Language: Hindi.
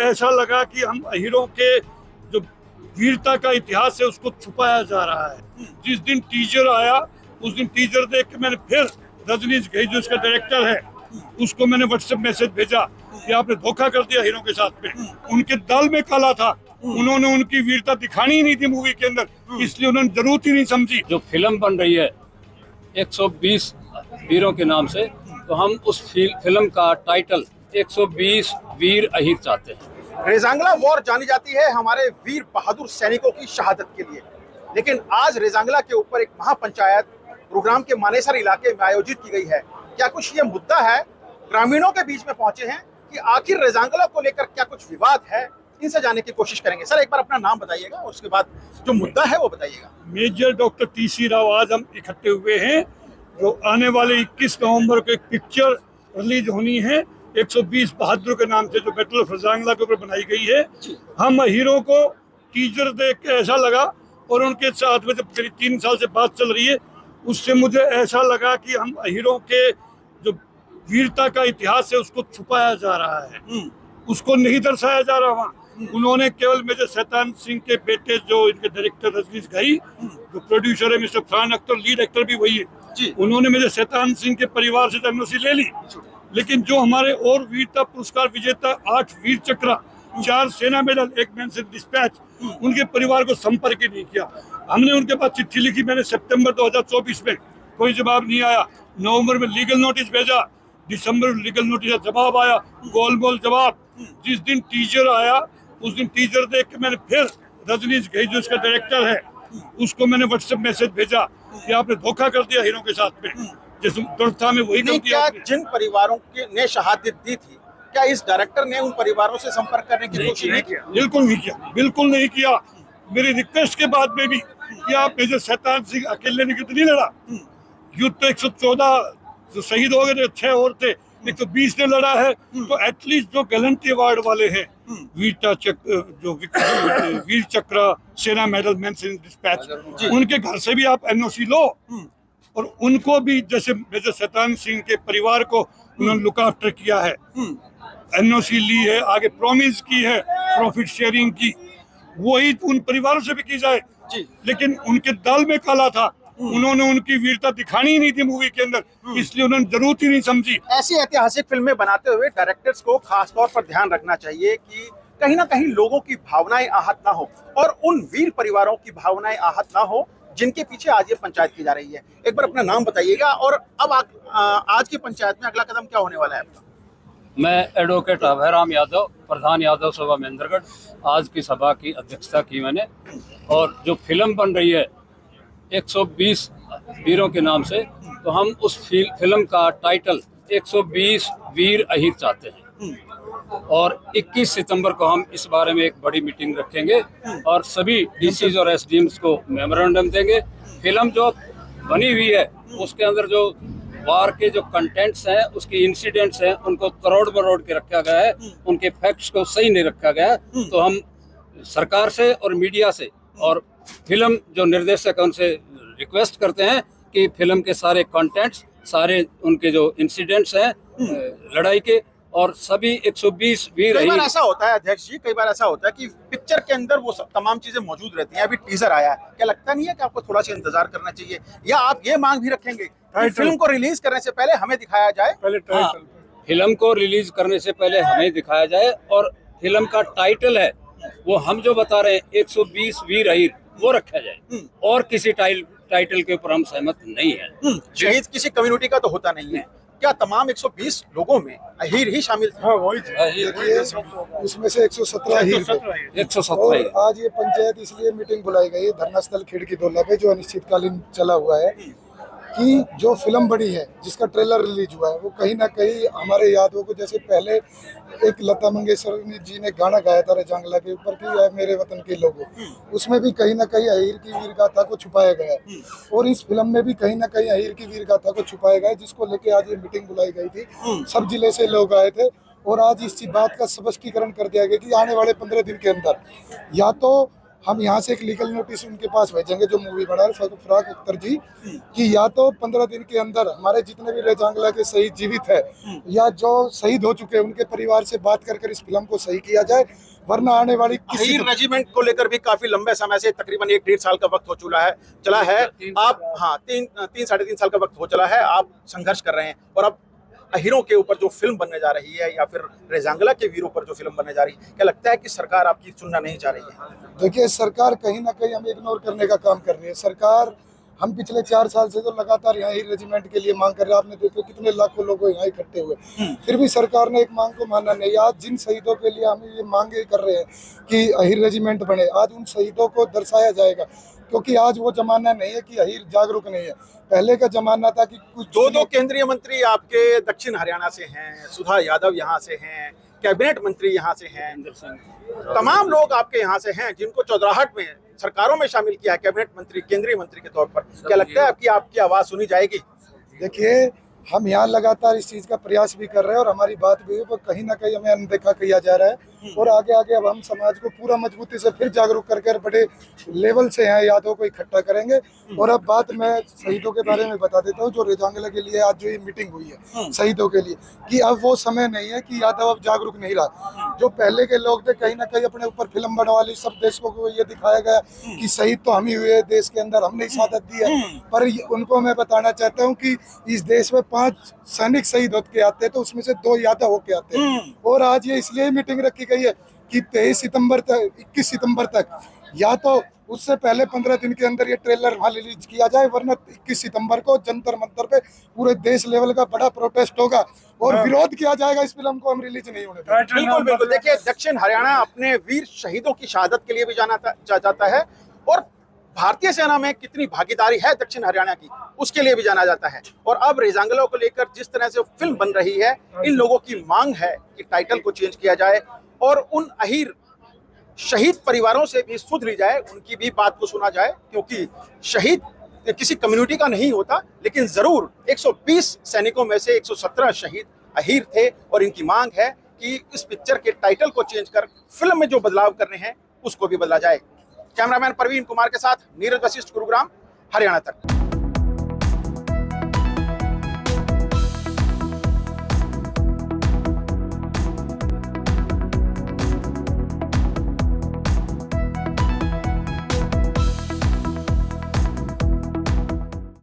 ऐसा लगा कि हम हीरो के जो वीरता का इतिहास है उसको छुपाया जा रहा है। जिस दिन टीजर आया उस दिन टीजर देख के मैंने फिर रजनीश घई जो इसका डायरेक्टर है उसको मैंने व्हाट्सएप मैसेज भेजा कि आपने धोखा कर दिया हीरो के साथ में। उनके दाल में काला था, उन्होंने उनकी वीरता दिखानी ही नहीं थी मूवी के अंदर, इसलिए उन्होंने जरूरत ही नहीं समझी। जो फिल्म बन रही है 120 वीरों के नाम से, तो हम उस फिल्म का टाइटल 120 वीर अहीर चाहते हैं। रेजांगला वॉर जानी जाती है हमारे वीर बहादुर सैनिकों की शहादत के लिए, लेकिन आज रेजांगला के ऊपर एक महापंचायत गुरुग्राम के मानेसर इलाके में आयोजित की गई है। क्या कुछ ये मुद्दा है? ग्रामीणों के बीच में पहुंचे हैं कि आखिर रेजांगला को लेकर क्या कुछ विवाद है, इनसे जानने की कोशिश करेंगे। सर, एक बार अपना नाम बताइएगा और उसके बाद जो मुद्दा है वो बताइएगा। मेजर डॉक्टर टीसी राव आज हम इकट्ठे हुए हैं, जो आने वाले 21 नवंबर को एक पिक्चर रिलीज होनी है 120 बहादुर के नाम से, जो बैटल ऑफ रेजांगला के ऊपर बनाई गई है। हम हीरो को टीजर देख के ऐसा लगा, और उनके साथ में जब करीब 3 साल से बात चल रही है उससे मुझे ऐसा लगा कि हम हीरो के जो वीरता का इतिहास है उसको छुपाया जा रहा है, उसको नहीं दर्शाया जा रहा वहाँ। उन्होंने केवल मेजर शैतान सिंह के बेटे जो इनके डायरेक्टर रजनीश घई, जो प्रोड्यूसर है mister Farhan Akhtar, lead actor भी वही है, उन्होंने मेजर शैतान सिंह के परिवार से एनओसी ले ली। लेकिन जो हमारे और वीरता पुरस्कार विजेता 8 वीर चक्र, 4 सेना मेडल, 1 मैनसन डिस्पैच, उनके परिवार को संपर्क ही नहीं किया। हमने उनके पास चिट्ठी लिखी, मैंने सितंबर 2024 में, कोई जवाब नहीं आया। नवंबर में लीगल नोटिस भेजा, दिसंबर में लीगल नोटिस का जवाब आया, गोल जवाब। जिस दिन टीजर आया उस दिन टीजर देख के मैंने फिर रजनीश घई जो इसका डायरेक्टर है उसको मैंने व्हाट्सएप मैसेज भेजा कि आपने धोखा कर दिया हीरो के साथ में, जिस दुर्था में वही गलती क्या जिन परिवारों के ने शहादत दी थी, क्या इस डायरेक्टर ने उन परिवारों से संपर्क करने की कोशिश नहीं किया? बिल्कुल नहीं किया, बिल्कुल नहीं किया। मेरी रिक्वेस्ट के बाद में भी कि आप मेजर शैतान सिंह अकेले ने युद्ध नहीं लड़ा, युद्ध तो 114 जो शहीद हो गए थे, 6 और थे, 120 ने लड़ा है। तो एटलीस्ट जो गैलेंट्री अवार्ड वाले हैं, वीरता चक्र, जो वीर चक्र, सेना मेडल, मैनसन डिस्पैच, उनके घर से भी आप एनओसी लो, और उनको भी, जैसे मेजर शैतान सिंह के परिवार को उन्होंने लुक आफ्टर किया है, एनओसी ली है, आगे प्रॉमिस की है प्रॉफिट शेयरिंग की, वही उन परिवारों से भी की जाए। लेकिन उनके दाल में काला था, उन्होंने उनकी वीरता दिखानी ही नहीं थी मूवी के अंदर, इसलिए उन्होंने जरूरत ही नहीं समझी। ऐसी ऐतिहासिक फिल्में बनाते हुए डायरेक्टर्स को खास तौर पर ध्यान रखना चाहिए कि कहीं ना कहीं लोगों की भावनाएं आहत ना हो, और उन वीर परिवारों की भावनाएं आहत ना हो जिनके पीछे आज ये पंचायत की जा रही है। एक बार अपना नाम बताइएगा, और अब आज की पंचायत में अगला कदम क्या होने वाला है आपका? मैं एडवोकेट अभयराम यादव, प्रधान यादव सभा महेंद्रगढ़, आज की सभा की अध्यक्षता की मैंने। और जो फिल्म बन रही है 120 वीरों के नाम से, तो हम उस फिल्म का टाइटल 120 वीर अहीर चाहते हैं। और 21 सितंबर को हम इस बारे में एक बड़ी मीटिंग रखेंगे और सभी डीसीज और एसडीएम्स को मेमोरेंडम देंगे। फिल्म जो बनी हुई है उसके अंदर जो वार के जो कंटेंट्स हैं, उसके इंसिडेंट्स हैं, उनको तरोड़ के रखा गया है, उनके फैक्ट्स को सही नहीं रखा गया है। तो हम सरकार से और मीडिया से और फिल्म जो निर्देशक है उनसे रिक्वेस्ट करते हैं कि फिल्म के सारे कंटेंट्स, सारे उनके जो इंसिडेंट्स हैं लड़ाई के, और सभी 120 वीर। कई बार ऐसा होता है अध्यक्ष जी, कई बार ऐसा होता है कि पिक्चर के अंदर वो सब तमाम चीजें मौजूद रहती हैं। अभी टीजर आया है, क्या लगता नहीं है कि आपको थोड़ा सा इंतजार करना चाहिए, या आप ये मांग भी रखेंगे कि फिल्म को रिलीज करने से पहले हमें दिखाया जाए? हाँ, फिल्म को रिलीज करने से पहले हमें दिखाया जाए, और फिल्म का टाइटल है वो हम जो बता रहे हैं 120 वीर अहीर, वो रखा जाए, और किसी टाइटल के ऊपर हम सहमत नहीं है। शहीद किसी कम्युनिटी का तो होता नहीं है, क्या तमाम 120 लोगों में अहीर ही शामिल थे? हाँ, वही उसमें से 117 अहीर थे। 117। और आज ये पंचायत इसलिए मीटिंग बुलाई गई है धरना स्थल खिड़की दोला पे, जो अनिश्चितकालीन चला हुआ है, कि जो फिल्म बनी है जिसका ट्रेलर रिलीज हुआ है वो कहीं ना कहीं हमारे यादों को, जैसे पहले एक लता मंगेशकर जी ने गाना गाया था रेजांगला के ऊपर कि है मेरे वतन के लोगों, उसमें भी कहीं ना कहीं अहीर की वीर गाथा को छुपाया गया है, और इस फिल्म में भी कहीं ना कहीं अहीर की वीर गाथा को छुपाया गया है, जिसको लेके आज ये मीटिंग बुलाई गई थी। सब जिले से लोग आए थे, और आज इस बात का स्पष्टीकरण कर दिया गया कि आने वाले 15 दिन के अंदर या तो हम यहाँ से एक लीगल नोटिस उनके पास भेजेंगे जो मूवी बना रहे फराक अख्तर जी, कि या तो 15 दिन के अंदर हमारे जितने भी रेजांगला के शहीद जीवित है या जो शहीद हो चुके हैं उनके परिवार से बात कर इस फिल्म को सही किया जाए, वरना आने वाली किसी अहीर रेजिमेंट को लेकर भी काफी लंबे समय से तकरीबन 1-1.5 साल का वक्त हो चला है आप, हाँ, 3-3.5 साल का वक्त हो चला है, आप संघर्ष कर रहे हैं। और अब अहीरों के ऊपर जो फिल्म बनने जा रही है या फिर रेजांगला के वीरों पर जो फिल्म बनने जा रही है, क्या लगता है कि सरकार आपकी सुनना नहीं चाह रही है? देखिए, सरकार कहीं ना कहीं हमें इग्नोर करने का काम कर रही है। सरकार, हम पिछले 4 साल से तो लगातार यहाँ ही रेजिमेंट के लिए मांग कर रहे हैं। आपने देखो कितने लाखों लोग यहाँ इकट्ठे हुए, फिर भी सरकार ने एक मांग को माना नहीं। आज जिन शहीदों के लिए हम ये मांगे कर रहे हैं कि अहीर रेजिमेंट बने, आज उन शहीदों को दर्शाया जाएगा, क्योंकि आज वो जमाना नहीं है कि अहीर जागरूक नहीं है। पहले का जमाना था कि कुछ दो केंद्रीय मंत्री आपके दक्षिण हरियाणा से हैं, सुधा यादव यहाँ से हैं, कैबिनेट मंत्री यहाँ से हैं, तमाम लोग आपके यहाँ से हैं जिनको चौधराहट में सरकारों में शामिल किया है कैबिनेट मंत्री, केंद्रीय मंत्री के तौर पर। क्या लगता है कि आपकी आवाज सुनी जाएगी? देखिए, हम यहाँ लगातार इस चीज़ का प्रयास भी कर रहे हैं और हमारी बात भी है, पर कहीं ना कहीं हमें अनदेखा किया जा रहा है। और आगे आगे अब हम समाज को पूरा मजबूती से फिर जागरूक करके बड़े लेवल से यहाँ यादों को इकट्ठा करेंगे। और अब बात मैं शहीदों के बारे में बता देता हूँ, जो रेजांगला के लिए आज जो ये मीटिंग हुई है शहीदों के लिए, कि अब वो समय नहीं है कि यादव अब जागरूक नहीं रहा। जो पहले के लोग थे, कहीं ना कहीं अपने ऊपर फिल्म बनवा ली, सब देशों को ये दिखाया गया कि शहीद तो हम ही हुए, देश के अंदर हमने शहादत दी है। पर उनको मैं बताना चाहता हूँ कि इस देश में 5 सैनिक शहीद होके आते हैं, तो उसमें से 2 यादव होके आते हैं। और आज ये इसलिए मीटिंग रखी गई है कि 23 सितंबर तक, 21 सितंबर तक, या तो उससे पहले 15 दिन के अंदर ये ट्रेलर वहाँ रिलीज किया जाए, वरना 21 सितंबर को जंतर मंतर पे पूरे देश लेवल का बड़ा प्रोटेस्ट होगा और विरोध किया जाएगा। इस फिल्म को हम रिलीज नहीं होने देंगे। बिल्कुल बिल्कुल। देखिए, दक्षिण हरियाणा अपने वीर शहीदों की शहादत के लिए भी जाना जाता है, और भारतीय सेना में कितनी भागीदारी है दक्षिण हरियाणा की, उसके लिए भी जाना जाता है। और अब रेजांगला को लेकर जिस तरह से फिल्म बन रही है, इन लोगों की मांग है कि टाइटल को चेंज किया जाए और उन अहीर शहीद परिवारों से भी सुध ली जाए, उनकी भी बात को सुना जाए, क्योंकि शहीद किसी कम्युनिटी का नहीं होता, लेकिन जरूर 120 सैनिकों में से 117 शहीद अहीर थे। और इनकी मांग है कि इस पिक्चर के टाइटल को चेंज कर फिल्म में जो बदलाव करने हैं उसको भी बदला जाए। कैमरामैन परवीन कुमार के साथ नीरज वशिष्ठ, गुरुग्राम, हरियाणा तक।